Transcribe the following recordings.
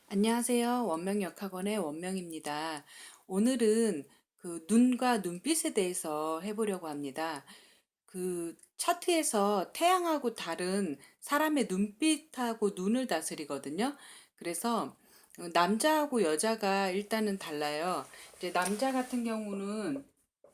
안녕하세요. 원명역학원의 원명입니다. 오늘은 그 눈과 눈빛에 대해서 해보려고 합니다. 그 차트에서 태양하고 다른 사람의 눈빛하고 눈을 다스리거든요. 그래서 남자하고 여자가 일단은 달라요. 이제 남자 같은 경우는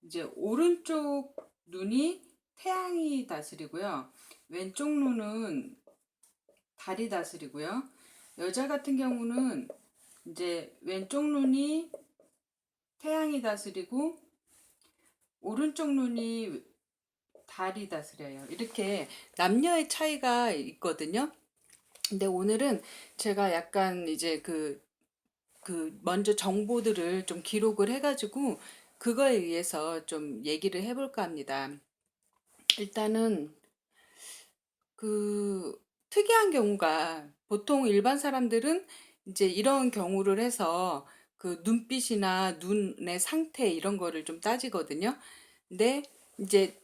이제 오른쪽 눈이 태양이 다스리고요. 왼쪽 눈은 달이 다스리고요. 여자 같은 경우는 이제 왼쪽 눈이 태양이 다스리고 오른쪽 눈이 달이 다스려요. 이렇게 남녀의 차이가 있거든요. 근데 오늘은 제가 약간 이제 먼저 정보들을 좀 기록을 해가지고 그거에 의해서 좀 얘기를 해볼까 합니다. 일단은 그 특이한 경우가 보통 일반 사람들은 이제 이런 경우를 해서 그 눈빛이나 눈의 상태 이런 거를 좀 따지거든요. 근데 이제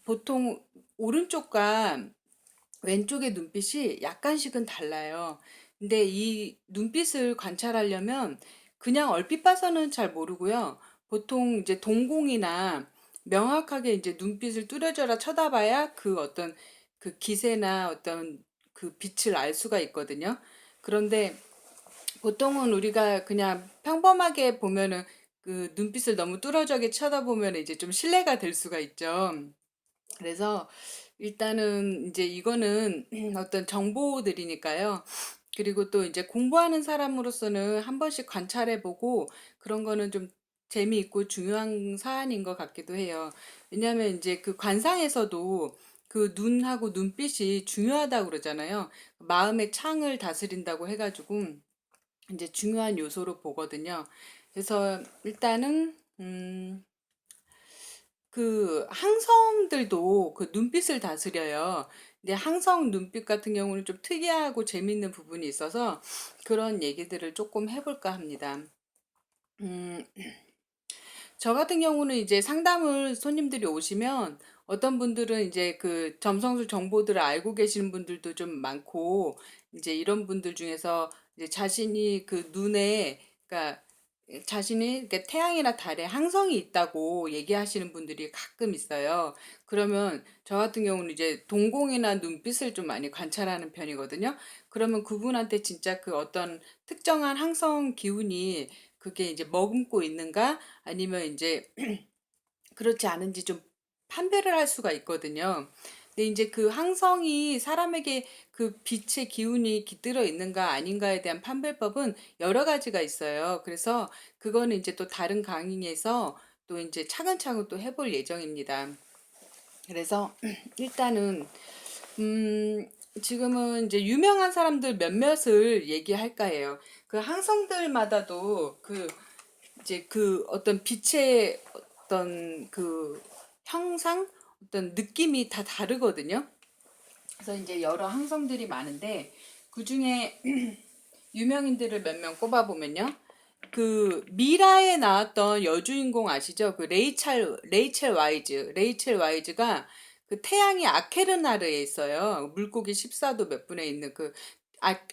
보통 오른쪽과 왼쪽의 눈빛이 약간씩은 달라요. 근데 이 눈빛을 관찰하려면 그냥 얼핏 봐서는 잘 모르고요. 보통 이제 동공이나 명확하게 이제 눈빛을 뚜려져라 쳐다봐야 그 어떤 그 기세나 어떤 그 빛을 알 수가 있거든요. 그런데 보통은 우리가 그냥 평범하게 보면은 그 눈빛을 너무 뚜러져게 쳐다보면 이제 좀 실례가 될 수가 있죠. 그래서 일단은 이제 이거는 어떤 정보들이니까요. 그리고 또 이제 공부하는 사람으로서는 한 번씩 관찰해보고 그런 거는 좀 재미있고 중요한 사안인 것 같기도 해요. 왜냐하면 이제 그 관상에서도 그 눈하고 눈빛이 중요하다고 그러잖아요. 마음의 창을 다스린다고 해가지고 이제 중요한 요소로 보거든요. 그래서 일단은 그 항성들도 그 눈빛을 다스려요. 근데 항성 눈빛 같은 경우는 좀 특이하고 재밌는 부분이 있어서 그런 얘기들을 조금 해볼까 합니다. 음, 저 같은 경우는 이제 상담을 손님들이 오시면 어떤 분들은 이제 그 점성술 정보들을 알고 계시는 분들도 좀 많고 이제 이런 분들 중에서 이제 자신이 그 눈에 그러니까 자신이 이렇게 태양이나 달에 항성이 있다고 얘기하시는 분들이 가끔 있어요. 그러면 저 같은 경우는 이제 동공이나 눈빛을 좀 많이 관찰하는 편이거든요. 그러면 그분한테 진짜 그 어떤 특정한 항성 기운이 그게 이제 머금고 있는가 아니면 이제 그렇지 않은지 좀 판별을 할 수가 있거든요. 근데 이제 그 항성이 사람에게 그 빛의 기운이 깃들어 있는가 아닌가에 대한 판별법은 여러 가지가 있어요. 그래서 그거는 이제 또 다른 강의에서 또 이제 차근차근 또 해볼 예정입니다. 그래서 일단은 음, 지금은 이제 유명한 사람들 몇몇을 얘기할까 해요. 그 항성들마다도 그 이제 그 어떤 빛의 어떤 그 형상, 어떤 느낌이 다 다르거든요. 그래서 이제 여러 항성들이 많은데 그 중에 유명인들을 몇 명 꼽아보면요. 그 미라에 나왔던 여주인공 아시죠? 그 레이첼 와이즈가 그 태양이 아케르나르에 있어요. 물고기 14도 몇 분에 있는 그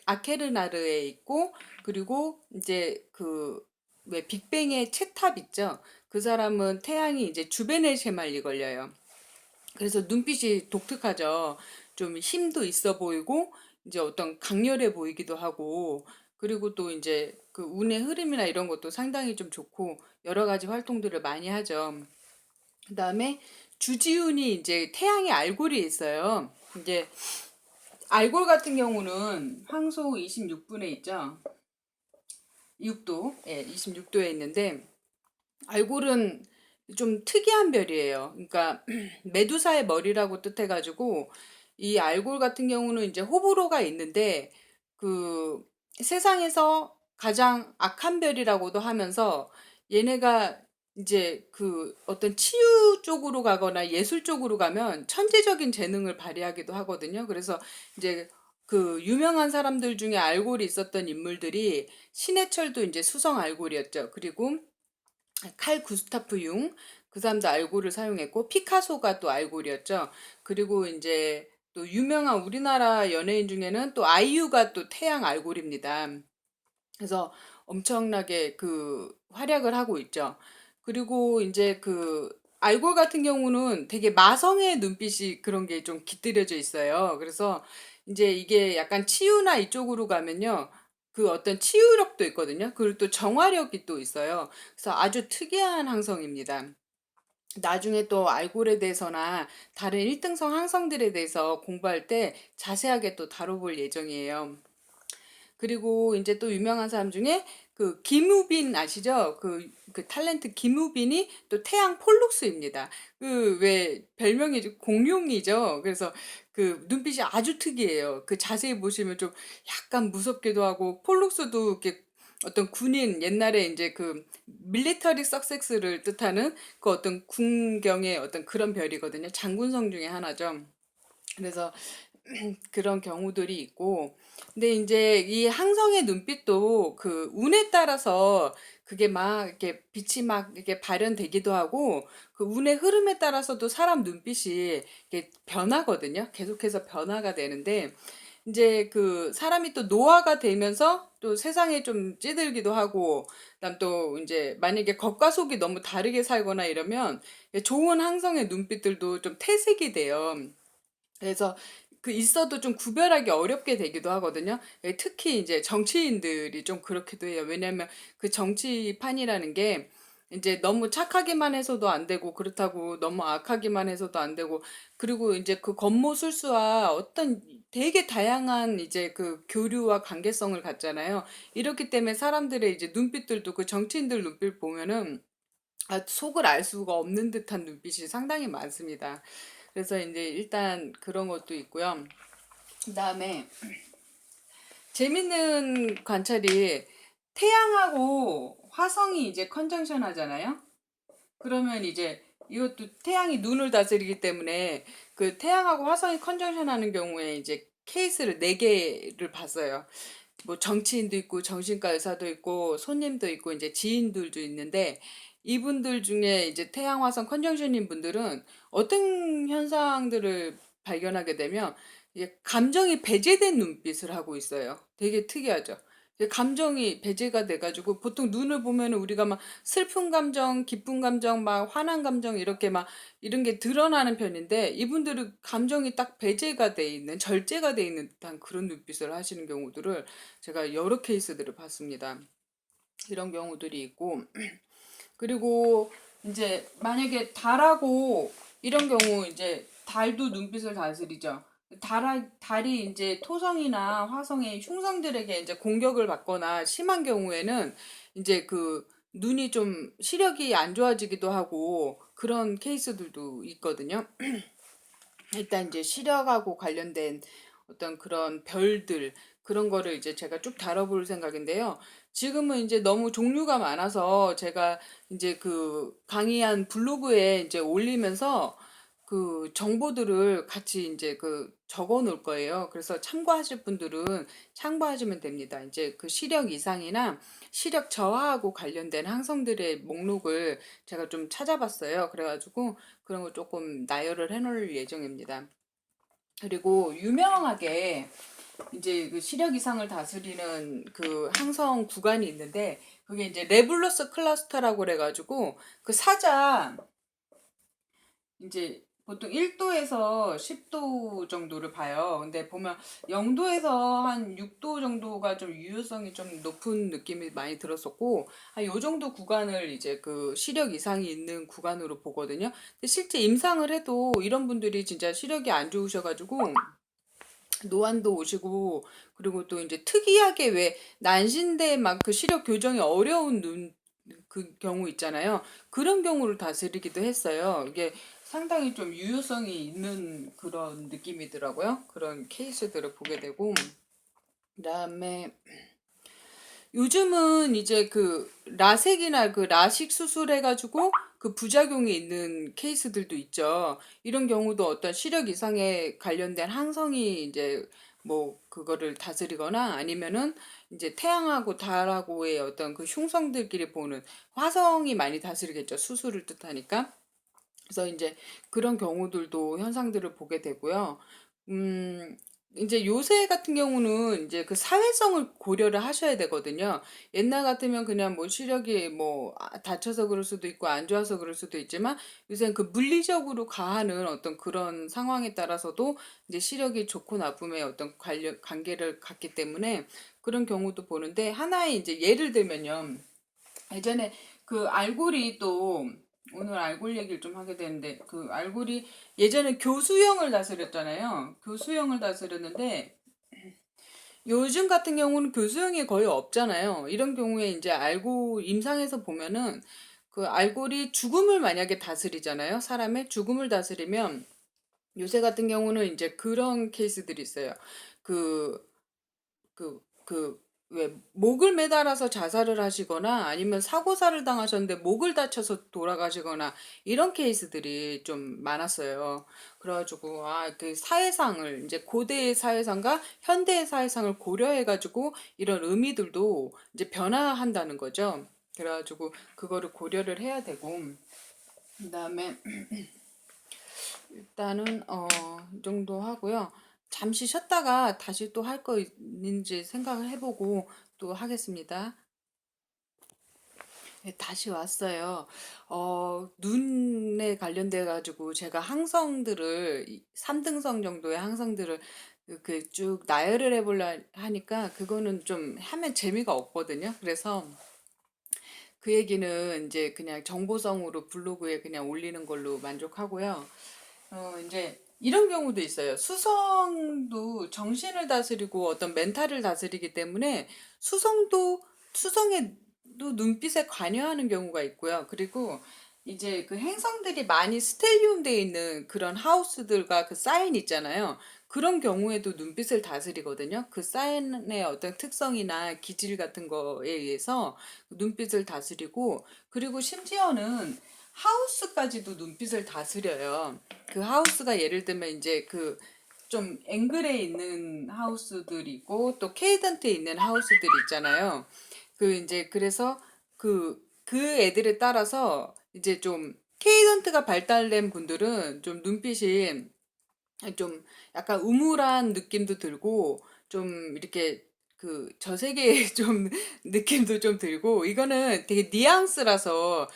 아케르나르에 있고 그리고 이제 그 왜 빅뱅의 채탑 있죠? 그 사람은 태양이 이제 주베네 쉐말리 걸려요. 그래서 눈빛이 독특하죠. 좀 힘도 있어 보이고 이제 어떤 강렬해 보이기도 하고 그리고 또 이제 그 운의 흐름이나 이런 것도 상당히 좀 좋고 여러 가지 활동들을 많이 하죠. 그다음에 주지훈이 이제 태양의 알골이 있어요. 이제 알골 같은 경우는 황소 26분에 있죠. 6도, 예, 26도에 있는데 알골은 좀 특이한 별이에요. 그러니까 메두사의 머리라고 뜻해가지고 이 알골 같은 경우는 이제 호불호가 있는데 그 세상에서 가장 악한 별이라고도 하면서 얘네가 이제 그 어떤 치유 쪽으로 가거나 예술 쪽으로 가면 천재적인 재능을 발휘하기도 하거든요. 그래서 이제 그 유명한 사람들 중에 알골이 있었던 인물들이 신해철도 이제 수성 알골이었죠. 그리고 칼 구스타프 융, 그 사람도 알골을 사용했고, 피카소가 또 알골이었죠. 그리고 이제 또 유명한 우리나라 연예인 중에는 또 아이유가 또 태양 알골입니다. 그래서 엄청나게 그 활약을 하고 있죠. 그리고 이제 그 알골 같은 경우는 되게 마성의 눈빛이 그런 게 좀 깃들여져 있어요. 그래서 이제 이게 약간 치유나 이쪽으로 가면요. 그 어떤 치유력도 있거든요. 그리고 또 정화력이 또 있어요. 그래서 아주 특이한 항성입니다. 나중에 또 알골에 대해서나 다른 1등성 항성들에 대해서 공부할 때 자세하게 또 다뤄볼 예정이에요. 그리고 이제 또 유명한 사람 중에 그 김우빈 아시죠? 그 탤런트 김우빈이 또 태양 폴룩스입니다. 그 왜 별명이 공룡이죠. 그래서 그 눈빛이 아주 특이해요. 그 자세히 보시면 좀 약간 무섭기도 하고 폴룩스도 이렇게 어떤 군인 옛날에 이제 그 밀리터리 석세스를 뜻하는 그 어떤 군경의 어떤 그런 별이거든요. 장군성 중에 하나죠. 그래서 그런 경우들이 있고, 근데 이제 이 항성의 눈빛도 그 운에 따라서 그게 막 이렇게 빛이 막 이렇게 발현되기도 하고, 그 운의 흐름에 따라서도 사람 눈빛이 이렇게 변하거든요. 계속해서 변화가 되는데, 이제 그 사람이 또 노화가 되면서 또 세상에 좀 찌들기도 하고, 그다음 또 이제 만약에 겉과 속이 너무 다르게 살거나 이러면 좋은 항성의 눈빛들도 좀 퇴색이 돼요. 그래서 그 있어도 좀 구별하기 어렵게 되기도 하거든요. 예, 특히 이제 정치인들이 좀 그렇기도 해요. 왜냐하면 그 정치판이라는 게 이제 너무 착하기만 해서도 안 되고 그렇다고 너무 악하기만 해서도 안 되고 그리고 이제 그 겉모술수와 어떤 되게 다양한 이제 그 교류와 관계성을 갖잖아요. 이렇기 때문에 사람들의 이제 눈빛들도 그 정치인들 눈빛 보면은 속을 알 수가 없는 듯한 눈빛이 상당히 많습니다. 그래서 이제 일단 그런 것도 있고요. 그다음에 재밌는 관찰이 태양하고 화성이 이제 컨정션 하잖아요. 그러면 이제 이것도 태양이 눈을 다스리기 때문에 그 태양하고 화성이 컨정션 하는 경우에 이제 케이스를 네 개를 봤어요. 뭐 정치인도 있고 정신과 의사도 있고 손님도 있고 이제 지인들도 있는데 이분들 중에 이제 태양화성 컨정션인 분들은 어떤 현상들을 발견하게 되면 이제 감정이 배제된 눈빛을 하고 있어요. 되게 특이하죠. 이제 감정이 배제가 돼가지고 보통 눈을 보면 우리가 막 슬픈 감정, 기쁜 감정, 막 화난 감정 이렇게 막 이런 게 드러나는 편인데 이분들은 감정이 딱 배제가 돼 있는 절제가 돼 있는 듯한 그런 눈빛을 하시는 경우들을 제가 여러 케이스들을 봤습니다. 이런 경우들이 있고 그리고 이제 만약에 달하고 이런 경우 이제 달도 눈빛을 다스리죠. 달이 이제 토성이나 화성의 흉성들에게 이제 공격을 받거나 심한 경우에는 이제 그 눈이 좀 시력이 안 좋아지기도 하고 그런 케이스들도 있거든요. 일단 이제 시력하고 관련된 어떤 그런 별들 그런 거를 이제 제가 쭉 다뤄볼 생각인데요. 지금은 이제 너무 종류가 많아서 제가 이제 그 강의한 블로그에 이제 올리면서 그 정보들을 같이 이제 그 적어 놓을 거예요. 그래서 참고하실 분들은 참고하시면 됩니다. 이제 그 시력 이상이나 시력 저하하고 관련된 항성들의 목록을 제가 좀 찾아봤어요. 그래가지고 그런 거 조금 나열을 해놓을 예정입니다. 그리고 유명하게 이제 그 시력 이상을 다스리는 그 항성 구간이 있는데 그게 이제 레블러스 클러스터라고 그래가지고 그 사자 이제 보통 1도에서 10도 정도를 봐요. 근데 보면 0도에서 한 6도 정도가 좀 유효성이 좀 높은 느낌이 많이 들었었고, 한 요 정도 구간을 이제 그 시력 이상이 있는 구간으로 보거든요. 근데 실제 임상을 해도 이런 분들이 진짜 시력이 안 좋으셔가지고, 노안도 오시고, 그리고 또 이제 특이하게 왜 난신대 막 그 시력 교정이 어려운 그 경우 있잖아요. 그런 경우를 다스리기도 했어요. 이게 상당히 좀 유효성이 있는 그런 느낌이더라고요. 그런 케이스들을 보게 되고. 그다음에 요즘은 이제 그 라섹이나 그 라식 수술해가지고 그 부작용이 있는 케이스들도 있죠. 이런 경우도 어떤 시력 이상에 관련된 항성이 이제 뭐 그거를 다스리거나 아니면은 이제 태양하고 달하고의 어떤 그 흉성들끼리 보는 화성이 많이 다스리겠죠. 수술을 뜻하니까. 그래서 이제 그런 경우들도 현상들을 보게 되고요. 음, 이제 요새 같은 경우는 이제 그 사회성을 고려를 하셔야 되거든요. 옛날 같으면 그냥 뭐 시력이 뭐 다쳐서 그럴 수도 있고 안 좋아서 그럴 수도 있지만 요새는 그 물리적으로 가하는 어떤 그런 상황에 따라서도 이제 시력이 좋고 나쁨의 어떤 관계를 갖기 때문에 그런 경우도 보는데 하나의 이제 예를 들면요. 예전에 그 알골이 또 오늘 알골 얘기를 좀 하게 되는데 그 알골이 예전에 교수형을 다스렸잖아요. 교수형을 다스렸는데 요즘 같은 경우는 교수형이 거의 없잖아요. 이런 경우에 이제 알골 임상에서 보면은 그 알골이 죽음을 만약에 다스리잖아요. 사람의 죽음을 다스리면 요새 같은 경우는 이제 그런 케이스들이 있어요. 그 왜, 목을 매달아서 자살을 하시거나 아니면 사고사를 당하셨는데 목을 다쳐서 돌아가시거나 이런 케이스들이 좀 많았어요. 그래가지고, 그 사회상을, 이제 고대의 사회상과 현대의 사회상을 고려해가지고 이런 의미들도 이제 변화한다는 거죠. 그래가지고, 그거를 고려를 해야 되고, 그 다음에 일단은 이 정도 하고요. 잠시 쉬었다가 다시 또 할 거 있는지 생각을 해보고 또 하겠습니다. 네, 다시 왔어요. 눈에 관련돼 가지고 제가 항성들을 3등성 정도의 항성들을 이렇게 쭉 나열을 해보려 하니까 그거는 좀 하면 재미가 없거든요. 그래서 그 얘기는 이제 그냥 정보성으로 블로그에 그냥 올리는 걸로 만족하고요. 이제 이런 경우도 있어요. 수성도 정신을 다스리고 어떤 멘탈을 다스리기 때문에 수성도, 수성에도 눈빛에 관여하는 경우가 있고요. 그리고 이제 그 행성들이 많이 스텔리움 돼 있는 그런 하우스들과 그 사인 있잖아요. 그런 경우에도 눈빛을 다스리거든요. 그 사인의 어떤 특성이나 기질 같은 거에 의해서 눈빛을 다스리고, 그리고 심지어는 하우스까지도 눈빛을 다스려요. 그 하우스가 예를 들면 이제 그 좀 앵글에 있는 하우스들이 있고 또 케이던트에 있는 하우스들이 있잖아요. 그 이제 그래서 그 애들에 따라서 이제 좀 케이던트가 발달된 분들은 좀 눈빛이 좀 약간 음울한 느낌도 들고 좀 이렇게 그 저세계의 좀 느낌도 좀 들고 이거는 되게 뉘앙스라서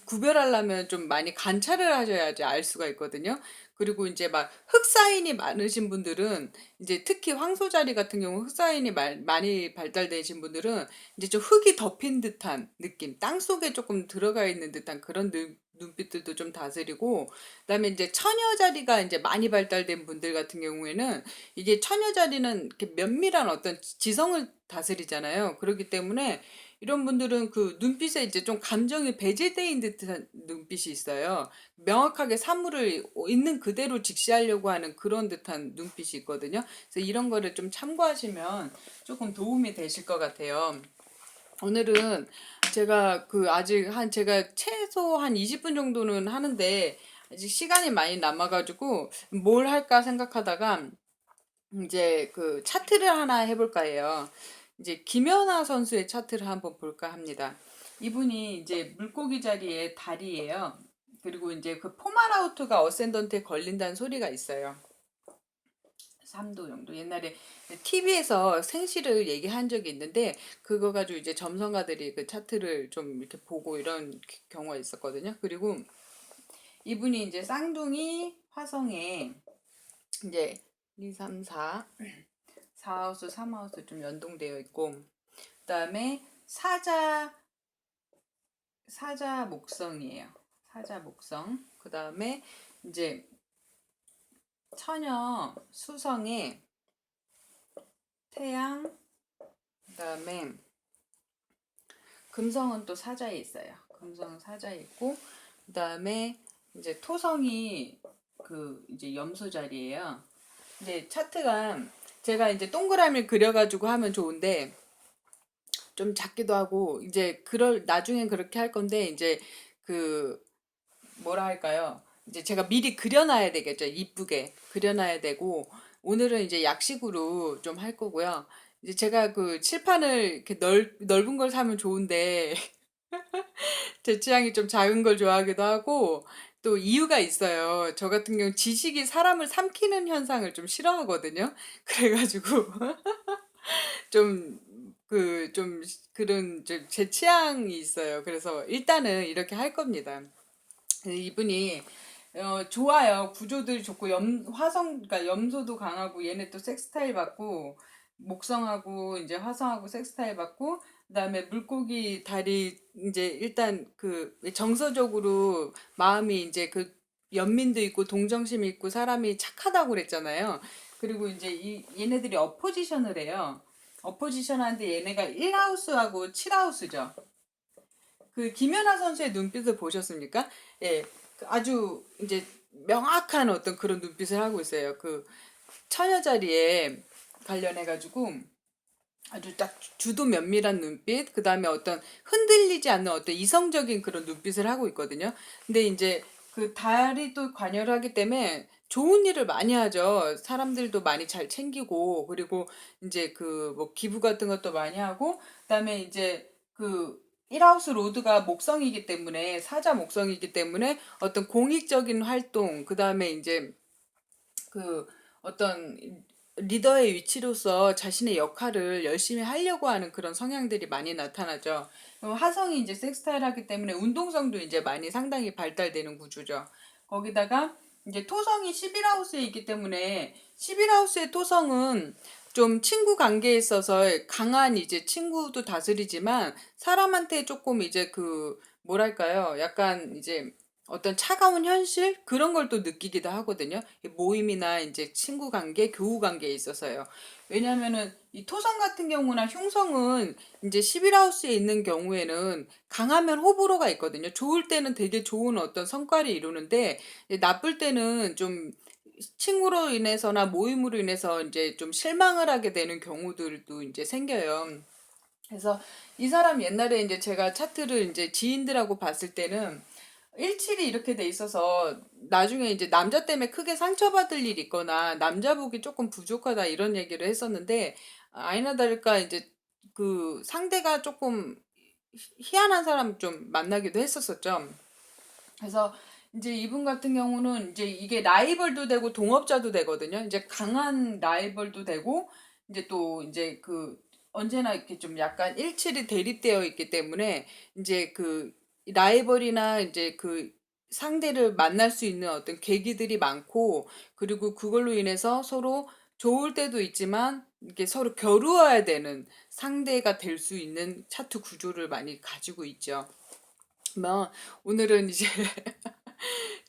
구별하려면 좀 많이 관찰을 하셔야지 알 수가 있거든요. 그리고 이제 막 흑사인이 많으신 분들은 이제 특히 황소자리 같은 경우 흑사인이 많이 발달되신 분들은 이제 좀 흙이 덮인 듯한 느낌, 땅 속에 조금 들어가 있는 듯한 그런 눈빛들도 좀 다스리고 그다음에 이제 처녀자리가 이제 많이 발달된 분들 같은 경우에는 이게 처녀자리는 이렇게 면밀한 어떤 지성을 다스리잖아요. 그렇기 때문에 이런 분들은 그 눈빛에 이제 좀 감정이 배제돼 있는 듯한 눈빛이 있어요. 명확하게 사물을 있는 그대로 직시하려고 하는 그런 듯한 눈빛이 있거든요. 그래서 이런 거를 좀 참고하시면 조금 도움이 되실 것 같아요. 오늘은 제가 그 아직 한 제가 최소 한 20분 정도는 하는데 아직 시간이 많이 남아가지고 뭘 할까 생각하다가 이제 그 차트를 하나 해볼까 해요. 이제 김연아 선수의 차트를 한번 볼까 합니다. 이분이 이제 물고기 자리의 달이에요. 그리고 이제 그 포마라우트가 어센던트에 걸린다는 소리가 있어요. 3도 정도. 옛날에 TV에서 생시를 얘기한 적이 있는데 그거 가지고 이제 점성가들이 그 차트를 좀 이렇게 보고 이런 경우가 있었거든요. 그리고 이분이 이제 쌍둥이 화성에 이제 2, 3, 4, 4하우스, 3하우스 좀 연동되어 있고 그다음에 사자 목성이에요. 사자 목성. 그다음에 이제 처녀 수성에 태양 그다음에 금성은 또 사자에 있어요. 금성은 사자에 있고 그다음에 이제 토성이 그 이제 염소 자리예요. 이제 차트가 제가 이제 동그라미를 그려가지고 하면 좋은데 좀 작기도 하고 이제 그럴 나중엔 그렇게 할 건데 이제 그 뭐라 할까요? 이제 제가 미리 그려놔야 되겠죠. 이쁘게 그려놔야 되고 오늘은 이제 약식으로 좀 할 거고요. 이제 제가 그 칠판을 이렇게 넓은 걸 사면 좋은데 제 취향이 좀 작은 걸 좋아하기도 하고 또 이유가 있어요. 저 같은 경우 지식이 사람을 삼키는 현상을 좀 싫어하거든요. 그래가지고 좀 좀 그런 제 취향이 있어요. 그래서 일단은 이렇게 할 겁니다. 이분이 좋아요. 구조들이 좋고 화성 그러니까 염소도 강하고 얘네 또 섹스타일 받고 목성하고 이제 화성하고 섹스타일 받고 그다음에 물고기 다리 이제 일단 그 정서적으로 마음이 이제 그 연민도 있고 동정심이 있고 사람이 착하다고 그랬잖아요. 그리고 이제 얘네들이 어포지션을 해요. 어포지션 하는데 얘네가 1하우스하고 7하우스죠. 그 김연아 선수의 눈빛을 보셨습니까? 예, 그 아주 이제 명확한 어떤 그런 눈빛을 하고 있어요. 그 처녀 자리에 관련해 가지고 아주 딱 주도 면밀한 눈빛, 그 다음에 어떤 흔들리지 않는 어떤 이성적인 그런 눈빛을 하고 있거든요. 근데 이제 그 달이 또 관여를 하기 때문에 좋은 일을 많이 하죠. 사람들도 많이 잘 챙기고, 그리고 이제 그 뭐 기부 같은 것도 많이 하고, 그다음에 이제 그 1하우스 로드가 목성이기 때문에, 사자 목성이기 때문에 어떤 공익적인 활동, 그다음에 이제 그 어떤 리더의 위치로서 자신의 역할을 열심히 하려고 하는 그런 성향들이 많이 나타나죠. 화성이 이제 섹스타일 하기 때문에 운동성도 이제 많이 상당히 발달되는 구조죠. 거기다가 이제 토성이 11하우스에 있기 때문에 11하우스의 토성은 좀 친구 관계에 있어서 강한 이제 친구도 다스리지만 사람한테 조금 이제 그 뭐랄까요? 약간 이제 어떤 차가운 현실 그런 걸 또 느끼기도 하거든요. 모임이나 이제 친구 관계, 교우 관계에 있어서요. 왜냐하면은 이 토성 같은 경우나 흉성은 이제 11하우스에 있는 경우에는 강하면 호불호가 있거든요. 좋을 때는 되게 좋은 어떤 성과를 이루는데 나쁠 때는 좀 친구로 인해서나 모임으로 인해서 이제 좀 실망을 하게 되는 경우들도 이제 생겨요. 그래서 이 사람 옛날에 이제 제가 차트를 이제 지인들하고 봤을 때는 17이 이렇게 돼 있어서 나중에 이제 남자 때문에 크게 상처받을 일 있거나 남자 복이 조금 부족하다 이런 얘기를 했었는데 아니나 다를까 이제 그 상대가 조금 희한한 사람 좀 만나기도 했었었죠. 그래서 이제 이분 같은 경우는 이제 이게 라이벌도 되고 동업자도 되거든요. 이제 강한 라이벌도 되고 이제 또 이제 그 언제나 이렇게 좀 약간 일칠이 대립되어 있기 때문에 이제 그 라이벌이나 이제 그 상대를 만날 수 있는 어떤 계기들이 많고 그리고 그걸로 인해서 서로 좋을 때도 있지만 이게 서로 겨루어야 되는 상대가 될 수 있는 차트 구조를 많이 가지고 있죠. 뭐 오늘은 이제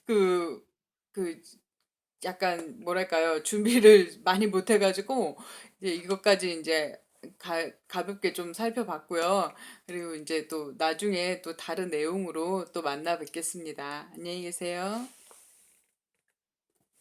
그, 그, 약간, 뭐랄까요. 준비를 많이 못 해가지고, 이제 이것까지 이제 가볍게 좀 살펴봤고요. 그리고 이제 또 나중에 또 다른 내용으로 또 만나 뵙겠습니다. 안녕히 계세요.